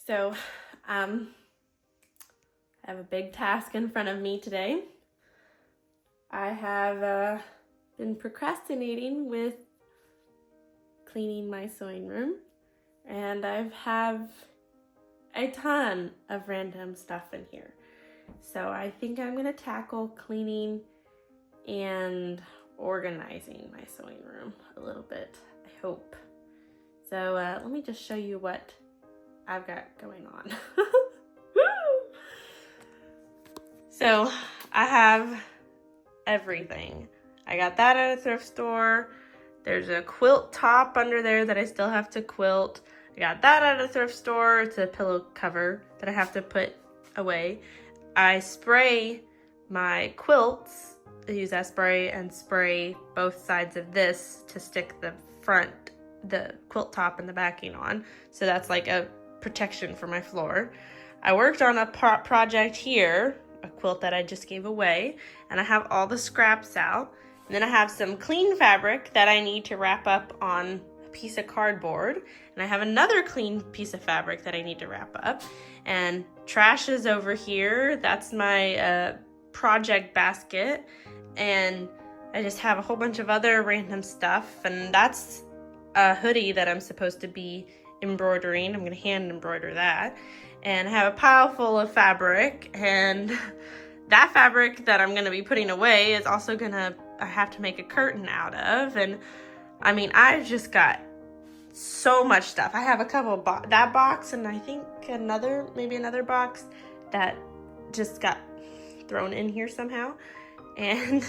So, I have a big task in front of me today. I have been procrastinating with cleaning my sewing room, and I have a ton of random stuff in here. So I think I'm gonna tackle cleaning and organizing my sewing room a little bit, I hope. So let me just show you what I've got going on. So I have everything. I got that at a thrift store. There's a quilt top under there that I still have to quilt. I got that at a thrift store. It's a pillow cover that I have to put away. I spray my quilts. I use that spray and spray both sides of this to stick the quilt top and the backing on. So that's like a protection for my floor. I worked on a project here, a quilt that I just gave away, and I have all the scraps out. And then I have some clean fabric that I need to wrap up on a piece of cardboard. And I have another clean piece of fabric that I need to wrap up. And trash is over here. That's my project basket. And I just have a whole bunch of other random stuff. And that's a hoodie that I'm supposed to be embroidering. I'm gonna hand embroider that. And I have a pile full of fabric, and that fabric that I'm gonna be putting away is also I have to make a curtain out of. And I mean, I've just got so much stuff. I have a couple that box, and I think maybe another box that just got thrown in here somehow. And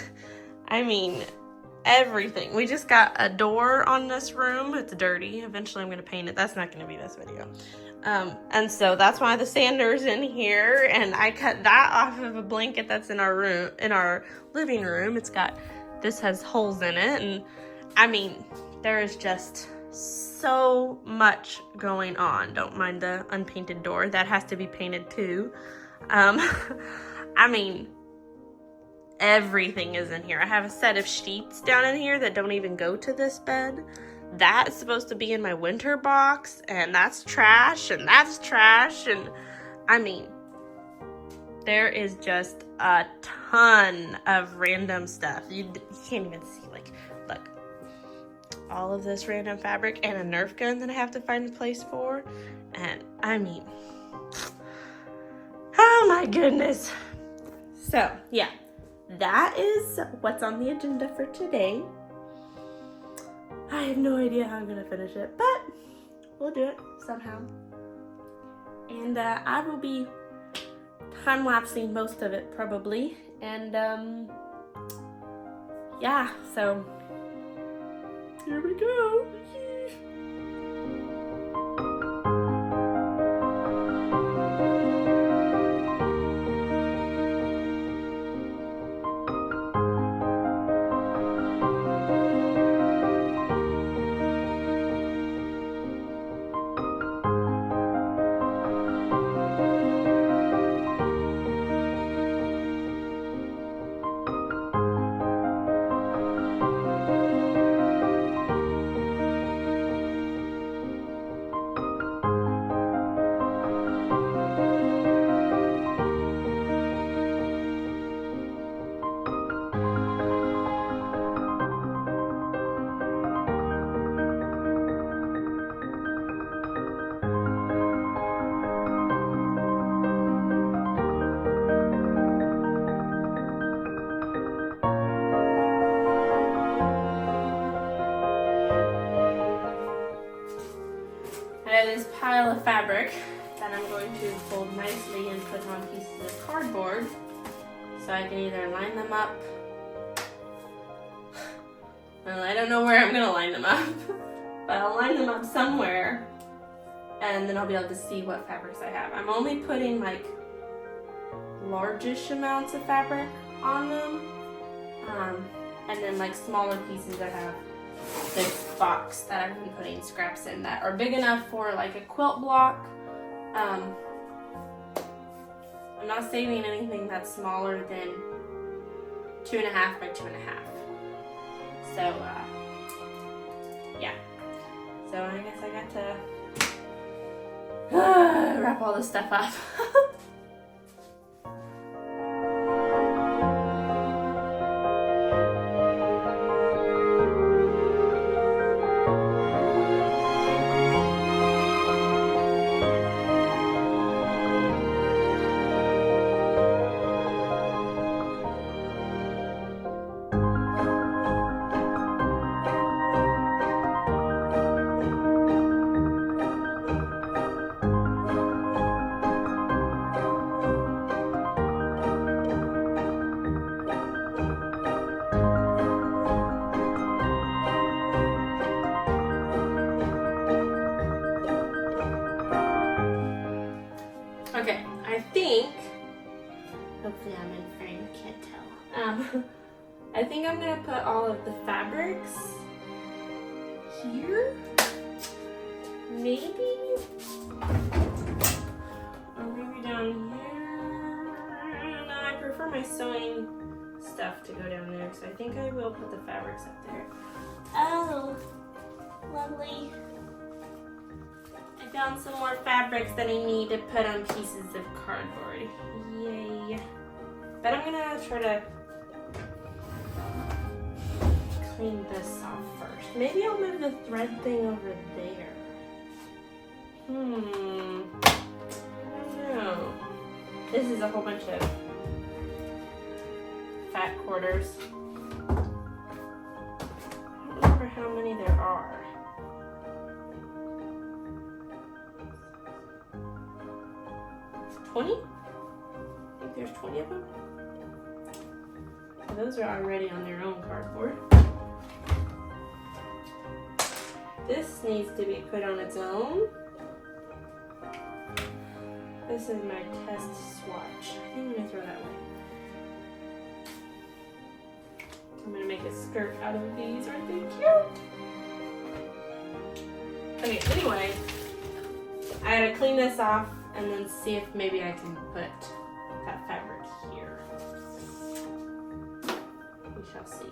I mean, everything. We just got a door on this room. It's dirty. Eventually I'm gonna paint it. That's not gonna be this video. And so that's why the sander's in here, and I cut that off of a blanket that's in our living room. This has holes in it, and I mean, there is just so much going on. Don't mind the unpainted door. That has to be painted too. I mean, everything is in here. I have a set of sheets down in here that don't even go to this bed. That's supposed to be in my winter box, and that's trash, and that's trash, and I mean, there is just a ton of random stuff. You can't even see, like, look, all of this random fabric and a Nerf gun that I have to find a place for, and I mean, oh my goodness. So, yeah, that is what's on the agenda for today. I have no idea how I'm gonna finish it, but we'll do it somehow. And I will be time-lapsing most of it probably. And yeah, so here we go. This pile of fabric that I'm going to fold nicely and put on pieces of cardboard so I can either line them up. Well, I don't know where I'm gonna line them up, but I'll line them up somewhere, and then I'll be able to see what fabrics I have. I'm only putting like largish amounts of fabric on them, and then like smaller pieces I have this box that I've been putting scraps in that are big enough for like a quilt block. I'm not saving anything that's smaller than 2.5 by 2.5. So yeah, so I guess I got to wrap all this stuff up. Okay, I think, hopefully I'm in frame, can't tell. I think I'm gonna put all of the fabrics here, maybe, or maybe down here. No, I prefer my sewing stuff to go down there, so I think I will put the fabrics up there. Oh, lovely. I found some more fabrics that I need to put on pieces of cardboard. Yay. But I'm gonna try to clean this off first. Maybe I'll move the thread thing over there. I don't know. This is a whole bunch of fat quarters. I don't remember how many there are. 20? I think there's 20 of them. So those are already on their own cardboard. This needs to be put on its own. This is my test swatch. I think I'm gonna throw that away. I'm gonna make a skirt out of these. Aren't they cute? Okay, anyway, I gotta clean this off and then see if maybe I can put that fabric here. We shall see.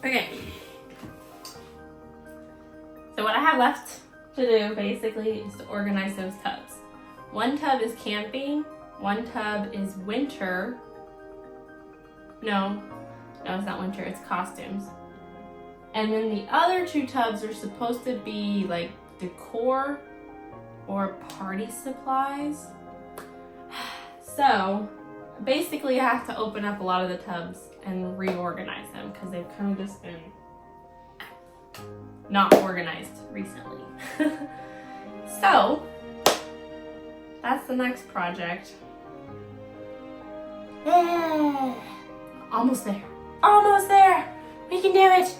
Okay, so what I have left to do basically is to organize those tubs. One tub is camping, one tub is winter. No, it's not winter, it's costumes. And then the other two tubs are supposed to be like decor or party supplies. So basically I have to open up a lot of the tubs and reorganize them because they've kind of just been not organized recently. So that's the next project. Almost there. Almost there. We can do it.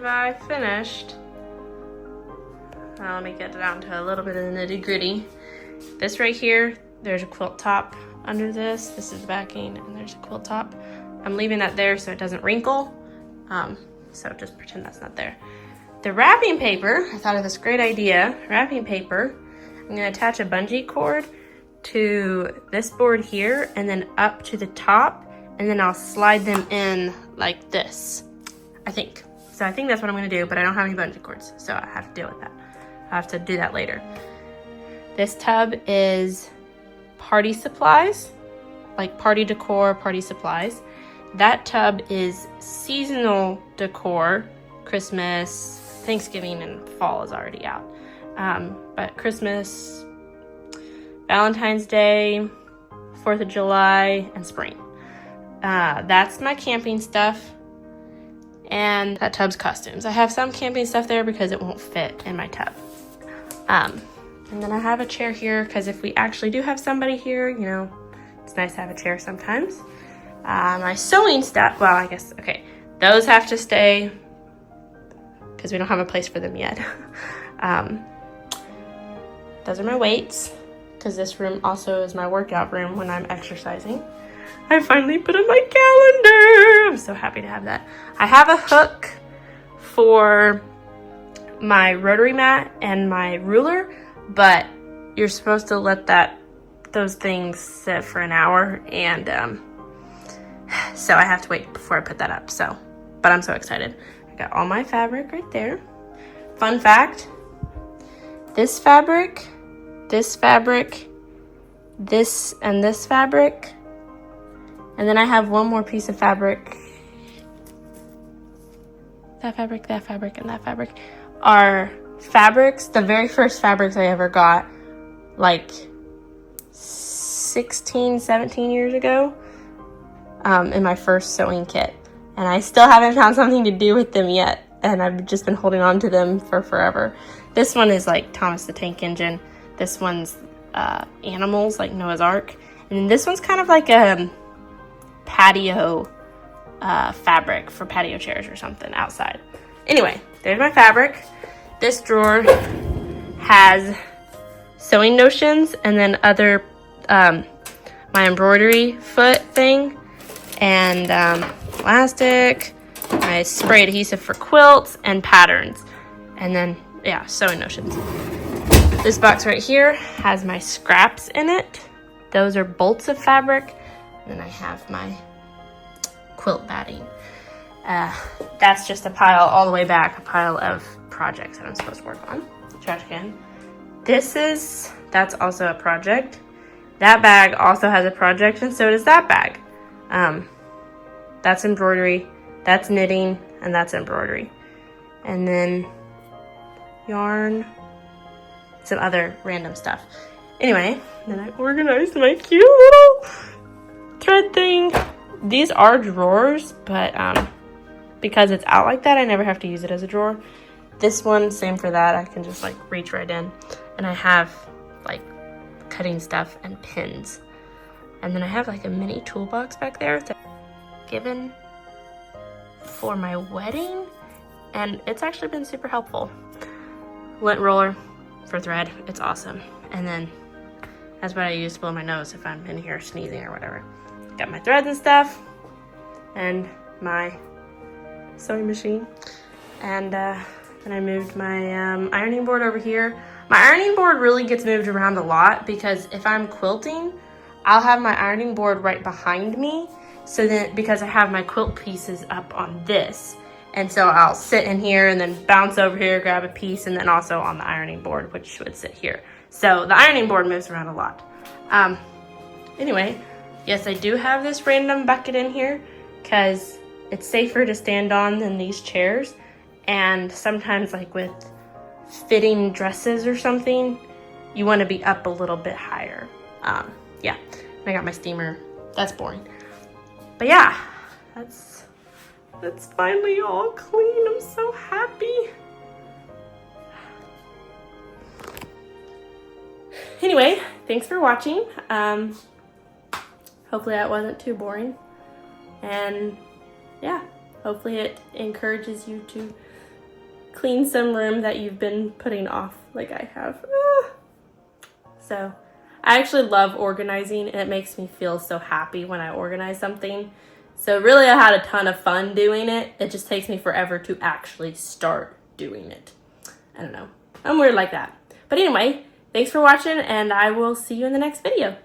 I finished. Now let me get it down to a little bit of the nitty-gritty. This right here, there's a quilt top under this. This is the backing, and there's a quilt top. I'm leaving that there so it doesn't wrinkle. So just pretend that's not there. The wrapping paper, I thought of this great idea. Wrapping paper, I'm gonna attach a bungee cord to this board here and then up to the top, and then I'll slide them in like this, I think. So I think that's what I'm gonna do, but I don't have any bungee cords, so I have to deal with that. I have to do that later. This tub is party supplies, like party decor, party supplies. That tub is seasonal decor, Christmas, Thanksgiving, and fall is already out. But Christmas, Valentine's Day, 4th of July, and spring. That's my camping stuff. And that tub's costumes. I have some camping stuff there because it won't fit in my tub. And then I have a chair here because if we actually do have somebody here, you know, it's nice to have a chair sometimes. My sewing stuff, well, I guess, okay, those have to stay because we don't have a place for them yet. Those are my weights because this room also is my workout room when I'm exercising. I finally put in my calendar. I'm so happy to have that. I have a hook for my rotary mat and my ruler, but you're supposed to let those things sit for an hour, and so I have to wait before I put that up. So, but I'm so excited. I got all my fabric right there. Fun fact, this fabric, this fabric, this and this fabric, and then I have one more piece of fabric. That fabric, that fabric, and that fabric are fabrics, the very first fabrics I ever got, like 16, 17 years ago, in my first sewing kit. And I still haven't found something to do with them yet, and I've just been holding on to them for forever. This one is like Thomas the Tank Engine. This one's animals, like Noah's Ark. And then this one's kind of like a patio fabric for patio chairs or something outside. Anyway, there's my fabric. This drawer has sewing notions and then other, my embroidery foot thing, and elastic, my spray adhesive for quilts and patterns, and then, yeah, sewing notions. This box right here has my scraps in it. Those are bolts of fabric. And then I have my quilt batting. That's just a pile all the way back, a pile of projects that I'm supposed to work on. Trash can. That's also a project. That bag also has a project, and so does that bag. That's embroidery, that's knitting, and that's embroidery. And then yarn, some other random stuff. Anyway, then I organized my cute little thread thing. These are drawers, but because it's out like that, I never have to use it as a drawer. This one, same for that. I can just like reach right in. And I have like cutting stuff and pins. And then I have like a mini toolbox back there that's given for my wedding. And it's actually been super helpful. Lint roller for thread, it's awesome. And then that's what I use to blow my nose if I'm in here sneezing or whatever. Got my threads and stuff, and my sewing machine. And then I moved my ironing board over here. My ironing board really gets moved around a lot because if I'm quilting, I'll have my ironing board right behind me. So then, because I have my quilt pieces up on this, and so I'll sit in here and then bounce over here, grab a piece, and then also on the ironing board, which would sit here. So the ironing board moves around a lot. Anyway, yes, I do have this random bucket in here because it's safer to stand on than these chairs. And sometimes, like with fitting dresses or something, you want to be up a little bit higher. Yeah, and I got my steamer. That's boring. But yeah, that's finally all clean. I'm so happy. Anyway, thanks for watching. Hopefully that wasn't too boring. And yeah, hopefully it encourages you to clean some room that you've been putting off like I have. So I actually love organizing, and it makes me feel so happy when I organize something. So really I had a ton of fun doing it. It just takes me forever to actually start doing it. I don't know. I'm weird like that. But anyway, thanks for watching, and I will see you in the next video.